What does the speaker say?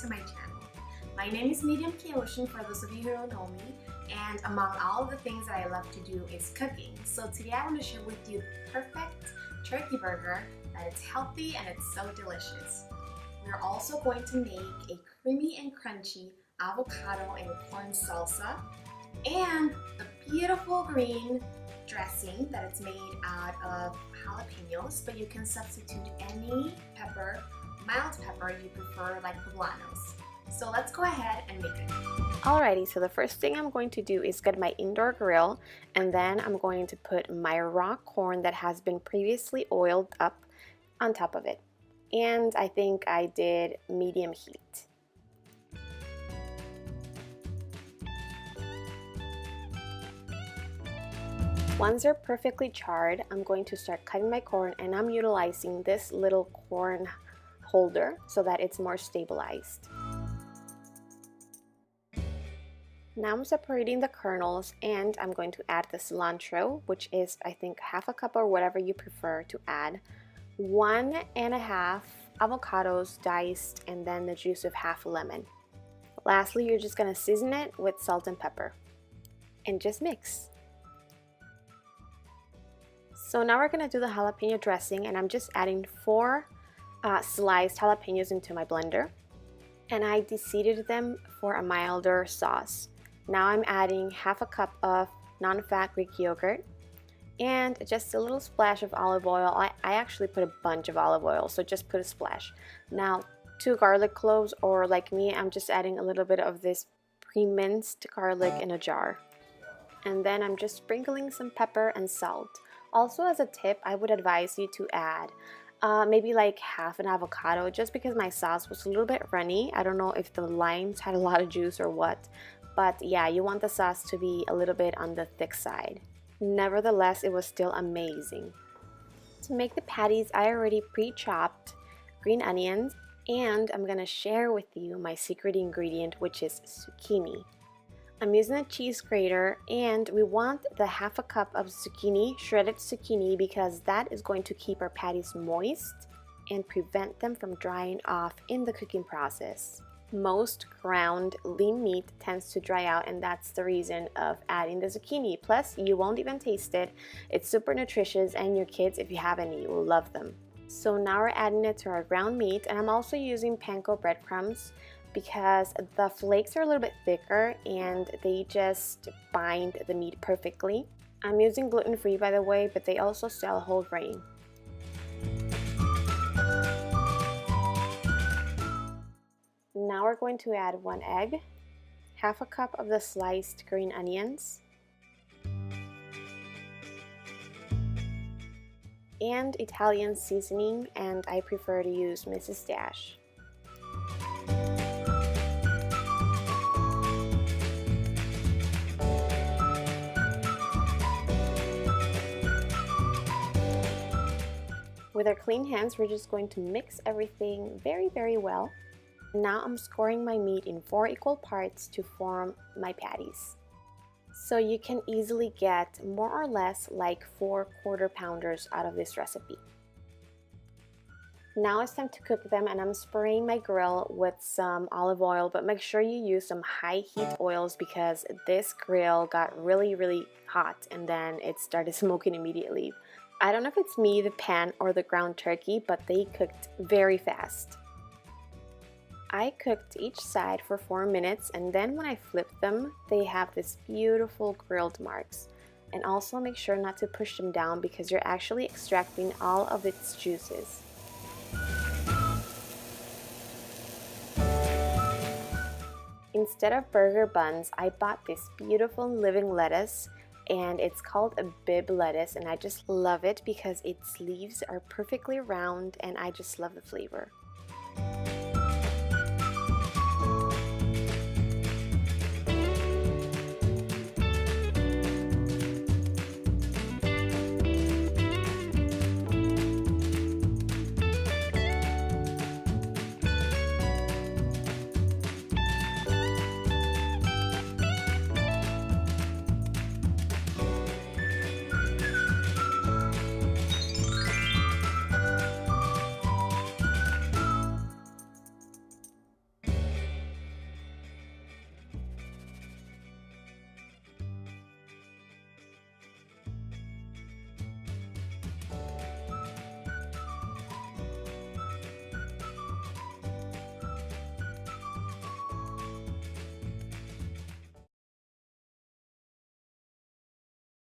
to my channel. My name is Medium Ocean for those of you who don't know me, and among all of the things that I love to do is cooking. So today I want to share with you the perfect turkey burger that is healthy and it's so delicious. We're also going to make a creamy and crunchy avocado and corn salsa and a beautiful green dressing that it's made out of jalapeños, but you can substitute any pepper, mild pepper you prefer, like poblanos. So let's go ahead and make it. Alrighty, so the first thing I'm going to do is get my indoor grill, and then I'm going to put my raw corn that has been previously oiled up on top of it. And I think I did medium heat. Once they're perfectly charred, I'm going to start cutting my corn, and I'm utilizing this little corn holder so that it's more stabilized. Now I'm separating the kernels, and I'm going to add the cilantro, which is I think half a cup or whatever you prefer to add, 1.5 avocados diced, and then the juice of half a lemon. Lastly, you're just going to season it with salt and pepper and just mix. So now we're going to do the jalapeno dressing, and I'm just adding 4 sliced jalapenos into my blender, and I deseeded them for a milder sauce. Now I'm adding half a cup of non-fat Greek yogurt and just a little splash of olive oil. I actually put a bunch of olive oil, so just put a splash. Now 2 garlic cloves, or like me, I'm just adding a little bit of this pre-minced garlic in a jar. And then I'm just sprinkling some pepper and salt. Also, as a tip, I would advise you to add maybe like half an avocado, just because my sauce was a little bit runny. I don't know if the limes had a lot of juice or what, but yeah, you want the sauce to be a little bit on the thick side. Nevertheless, it was still amazing. To make the patties, I already pre-chopped green onions, and I'm gonna share with you my secret ingredient, which is zucchini. I'm using a cheese grater, and we want the half a cup of zucchini, shredded zucchini, because that is going to keep our patties moist and prevent them from drying off in the cooking process. Most ground lean meat tends to dry out, and that's the reason of adding the zucchini. Plus, you won't even taste it. It's super nutritious, and your kids, if you have any, will love them. So now we're adding it to our ground meat, and I'm also using Panko breadcrumbs because the flakes are a little bit thicker and they just bind the meat perfectly. I'm using gluten-free, by the way, but they also sell whole grain. Now we're going to add 1 egg, half a cup of the sliced green onions, and Italian seasoning, and I prefer to use Mrs. Dash. With our clean hands, we're just going to mix everything very, very well. Now I'm scoring my meat in 4 equal parts to form my patties. So you can easily get more or less like 4 quarter pounders out of this recipe. Now it's time to cook them, and I'm spraying my grill with some olive oil, but make sure you use some high heat oils because this grill got really, really hot and then it started smoking immediately. I don't know if it's me, the pan, or the ground turkey, but they cooked very fast. I cooked each side for 4 minutes, and then when I flipped them, they have this beautiful grilled marks. And also make sure not to push them down because you're actually extracting all of its juices. Instead of burger buns, I bought this beautiful living lettuce, and it's called a bib lettuce, and I just love it because its leaves are perfectly round and I just love the flavor.